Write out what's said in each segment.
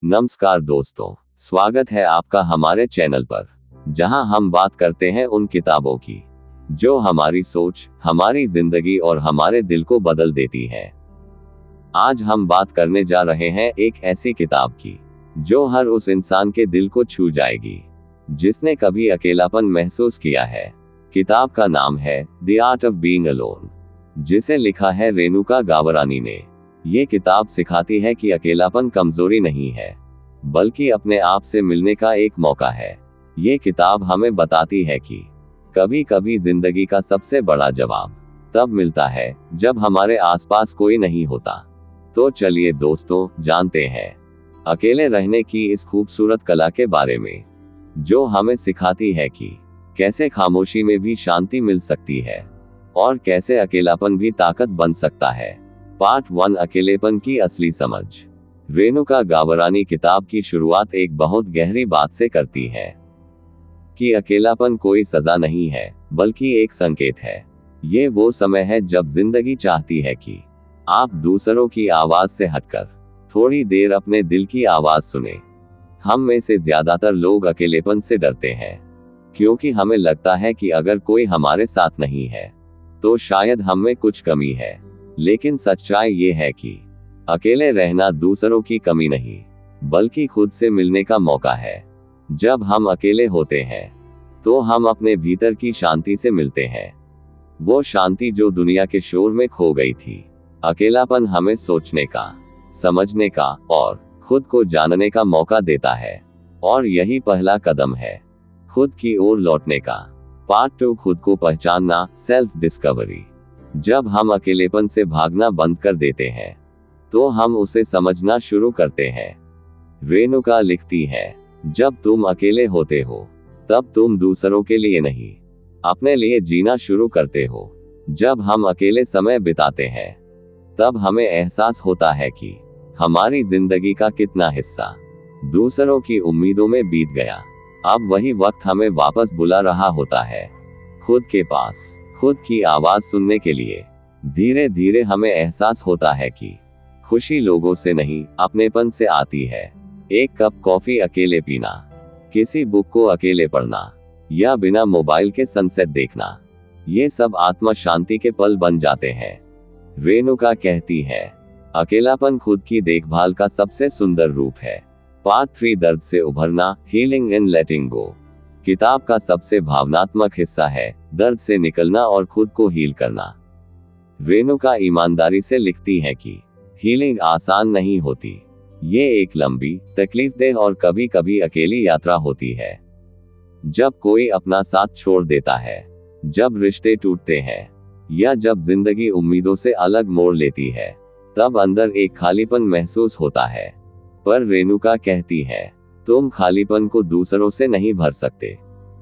नमस्कार दोस्तों, स्वागत है आपका हमारे चैनल पर, जहां हम बात करते हैं उन किताबों की जो हमारी सोच, हमारी जिंदगी और हमारे दिल को बदल देती है। आज हम बात करने जा रहे हैं एक ऐसी किताब की जो हर उस इंसान के दिल को छू जाएगी जिसने कभी अकेलापन महसूस किया है। किताब का नाम है the art of being alone, जिसे लिखा है रेणुका गावरानी ने। ये किताब सिखाती है कि अकेलापन कमजोरी नहीं है, बल्कि अपने आप से मिलने का एक मौका है। ये किताब हमें बताती है कि कभी कभी जिंदगी का सबसे बड़ा जवाब तब मिलता है जब हमारे आसपास कोई नहीं होता। तो चलिए दोस्तों, जानते हैं अकेले रहने की इस खूबसूरत कला के बारे में, जो हमें सिखाती है कि कैसे खामोशी में भी शांति मिल सकती है और कैसे अकेलापन भी ताकत बन सकता है। पार्ट 1, अकेलेपन की असली समझ। रेणुका गावरानी किताब की शुरुआत एक बहुत गहरी बात से करती है कि अकेलापन कोई सजा नहीं है, बल्कि एक संकेत है। ये वो समय है जब जिंदगी चाहती है कि आप दूसरों की आवाज से हटकर थोड़ी देर अपने दिल की आवाज सुने। हम में से ज्यादातर लोग अकेलेपन से डरते हैं, क्योंकि हमें लगता है कि अगर कोई हमारे साथ नहीं है तो शायद हम में कुछ कमी है। लेकिन सच्चाई ये है कि अकेले रहना दूसरों की कमी नहीं, बल्कि खुद से मिलने का मौका है। जब हम अकेले होते हैं तो हम अपने भीतर की शांति से मिलते हैं, वो शांति जो दुनिया के शोर में खो गई थी। अकेलापन हमें सोचने का, समझने का और खुद को जानने का मौका देता है, और यही पहला कदम है खुद की ओर लौटने का। पार्ट 2, खुद को पहचानना, सेल्फ डिस्कवरी। जब हम अकेलेपन से भागना बंद कर देते हैं तो हम उसे समझना शुरू करते हैं। रेणुका लिखती है, जब तुम अकेले होते हो तब तुम दूसरों के लिए नहीं, अपने लिए जीना शुरू करते हो। जब हम अकेले समय बिताते हैं तब हमें एहसास होता है कि हमारी जिंदगी का कितना हिस्सा दूसरों की उम्मीदों में बीत गया। अब वही वक्त हमें वापस बुला रहा होता है खुद के पास, खुद की आवाज सुनने के लिए। धीरे धीरे हमें एहसास होता है कि खुशी लोगों से नहीं, अपनेपन से आती है। एक कप कॉफी अकेले पीना, किसी बुक को अकेले पढ़ना, या बिना मोबाइल के सनसेट देखना, ये सब आत्मा शांति के पल बन जाते हैं। रेणुका कहती है, अकेलापन खुद की देखभाल का सबसे सुंदर रूप है। पार्ट 3, दर्द से उभरना, हीलिंग इन लेटिंग गो। किताब का सबसे भावनात्मक हिस्सा है दर्द से निकलना और खुद को हील करना। रेणुका ईमानदारी से लिखती है कि हीलिंग आसान नहीं होती। ये एक लंबी, तकलीफदेह और कभी कभी अकेली यात्रा होती है। जब कोई अपना साथ छोड़ देता है, जब रिश्ते टूटते हैं, या जब जिंदगी उम्मीदों से अलग मोड़ लेती है, तब अंदर एक खालीपन महसूस होता है। पर रेणुका कहती है, तुम खालीपन को दूसरों से नहीं भर सकते,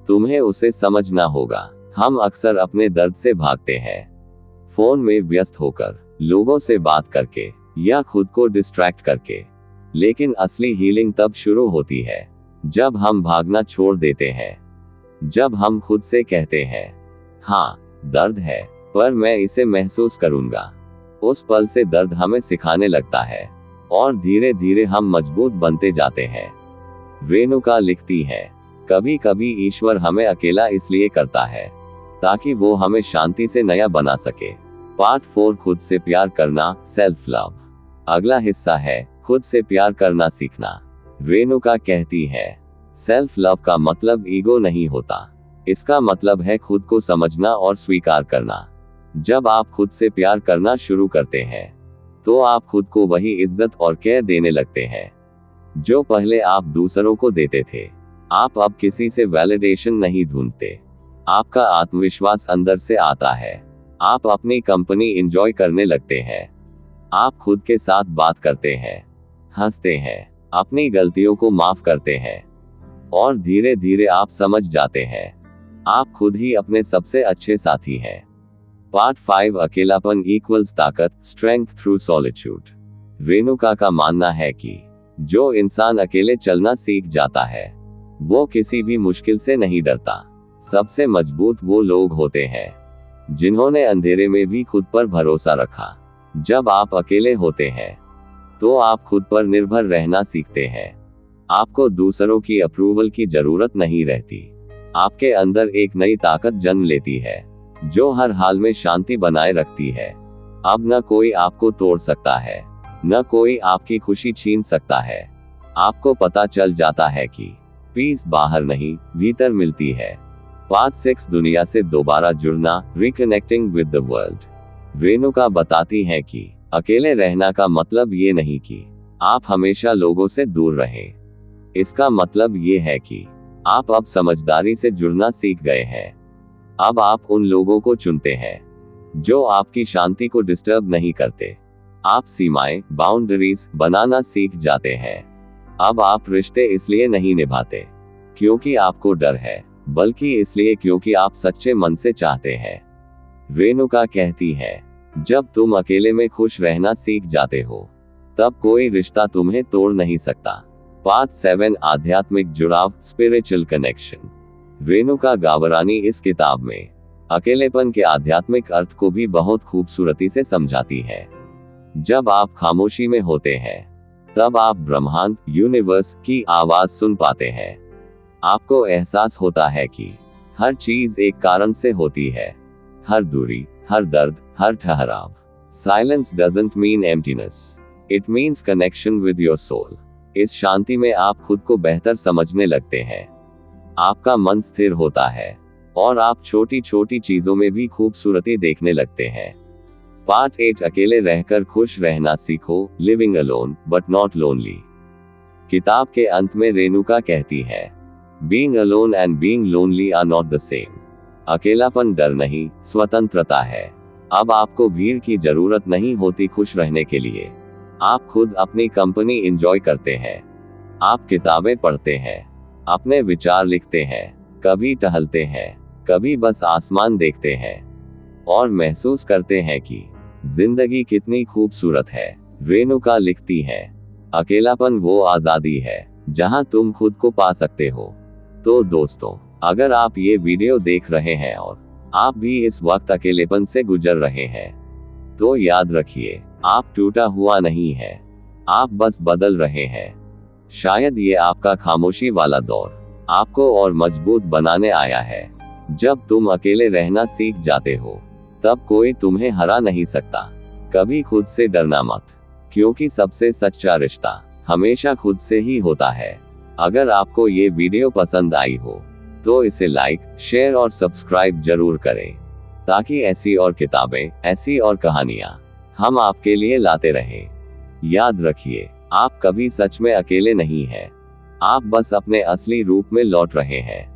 तुम्हें उसे समझना होगा। हम अक्सर अपने दर्द से भागते हैं, फोन में व्यस्त होकर, लोगों से बात करके, या खुद को डिस्ट्रैक्ट करके। लेकिन असली हीलिंग तब शुरू होती है जब हम भागना छोड़ देते हैं, जब हम खुद से कहते हैं, हाँ दर्द है, पर मैं इसे महसूस करूंगा। उस पल से दर्द हमें सिखाने लगता है, और धीरे धीरे हम मजबूत बनते जाते हैं। रेणुका लिखती है, कभी कभी ईश्वर हमें अकेला इसलिए करता है ताकि वो हमें शांति से नया बना सके। पार्ट 4, खुद से प्यार करना, सेल्फ लव। अगला हिस्सा है खुद से प्यार करना सीखना। रेणुका कहती है, सेल्फ लव का मतलब ईगो नहीं होता, इसका मतलब है खुद को समझना और स्वीकार करना। जब आप खुद से प्यार करना शुरू करते हैं तो आप खुद को वही इज्जत और केयर देने लगते हैं जो पहले आप दूसरों को देते थे। आप अब किसी से वैलिडेशन नहीं ढूंढते, आपका आत्मविश्वास अंदर से आता है। आप अपनी कंपनी एंजॉय करने लगते हैं, आप खुद के साथ बात करते हैं, हंसते हैं, अपनी गलतियों को माफ करते हैं, और धीरे धीरे आप समझ जाते हैं आप खुद ही अपने सबसे अच्छे साथी हैं। पार्ट 5, अकेलापन इक्वल्स ताकत, स्ट्रेंथ थ्रू सॉलिट्यूड। रेणुका का मानना है कि जो इंसान अकेले चलना सीख जाता है वो किसी भी मुश्किल से नहीं डरता। सबसे मजबूत वो लोग होते हैं जिन्होंने अंधेरे में भी खुद पर भरोसा रखा। जब आप अकेले होते हैं तो आप खुद पर निर्भर रहना सीखते हैं। आपको दूसरों की अप्रूवल की जरूरत नहीं रहती। आपके अंदर एक नई ताकत जन्म लेती है जो हर हाल में शांति बनाए रखती है। अब न कोई आपको तोड़ सकता है, न कोई आपकी खुशी छीन सकता है। आपको पता चल जाता है कि पीस बाहर नहीं, भीतर मिलती है। पार्ट 6, दुनिया से दोबारा जुड़ना, reconnecting with the world. Renuka बताती हैं कि अकेले रहना का मतलब ये नहीं कि आप हमेशा लोगों से दूर रहें। इसका मतलब ये है कि आप अब समझदारी से जुड़ना सीख गए हैं। अब आप उन लोगों को चुनते हैं जो आपकी शांति को डिस्टर्ब नहीं करते। आप सीमाएं, बाउंड्रीज बनाना सीख जाते हैं। अब आप रिश्ते इसलिए नहीं निभाते क्योंकि आपको डर है, बल्कि इसलिए क्योंकि आप सच्चे मन से चाहते हैं। रेणुका कहती है, जब तुम अकेले में खुश रहना सीख जाते हो, तब कोई रिश्ता तुम्हें तोड़ नहीं सकता। पार्ट 7, आध्यात्मिक जुड़ाव, स्पिरिचुअल कनेक्शन। रेणुका गावरानी इस किताब में अकेलेपन के आध्यात्मिक अर्थ को भी बहुत खूबसूरती से समझाती है। जब आप खामोशी में होते हैं, तब आप ब्रह्मांड, यूनिवर्स की आवाज सुन पाते हैं। आपको एहसास होता है कि हर चीज एक कारण से होती है। हर दूरी, हर दर्द, हर ठहराव। Silence doesn't mean emptiness, it means connection with your soul. इस शांति में आप खुद को बेहतर समझने लगते हैं। आपका मन स्थिर होता है और आप छोटी छोटी चीजों में भी खूबसूरती देखने लगते हैं। पार्ट 8, अकेले रहकर खुश रहना सीखो, living alone but not lonely. किताब के अंत में रेणुका कहती है, being alone and being lonely are not the same. अकेलापन डर नहीं, स्वतंत्रता है। अब आपको भीड़ की जरूरत नहीं होती खुश रहने के लिए। आप खुद अपनी कंपनी एंजॉय करते हैं। आप किताबें पढ़ते हैं, अपने विचार लिखते हैं, कभी टहलते हैं, कभी बस आसमान देखते हैं और महसूस करते हैं कि जिंदगी कितनी खूबसूरत है। रेणुका लिखती है, अकेलापन वो आजादी है जहां तुम खुद को पा सकते हो। तो दोस्तों, अगर आप ये वीडियो देख रहे हैं और आप भी इस वक्त अकेलेपन से गुजर रहे हैं, तो याद रखिए, आप टूटा हुआ नहीं है, आप बस बदल रहे हैं। शायद ये आपका खामोशी वाला दौर आपको और मजबूत बनाने आया है। जब तुम अकेले रहना सीख जाते हो, तब कोई तुम्हें हरा नहीं सकता। कभी खुद से डरना मत, क्योंकि सबसे सच्चा रिश्ता हमेशा खुद से ही होता है। अगर आपको ये वीडियो पसंद आई हो, तो इसे लाइक, शेयर और सब्सक्राइब जरूर करें, ताकि ऐसी और किताबें, ऐसी और कहानियां हम आपके लिए लाते रहें। याद रखिए, आप कभी सच में अकेले नहीं हैं, आप बस अपने असली रूप में लौट रहे हैं।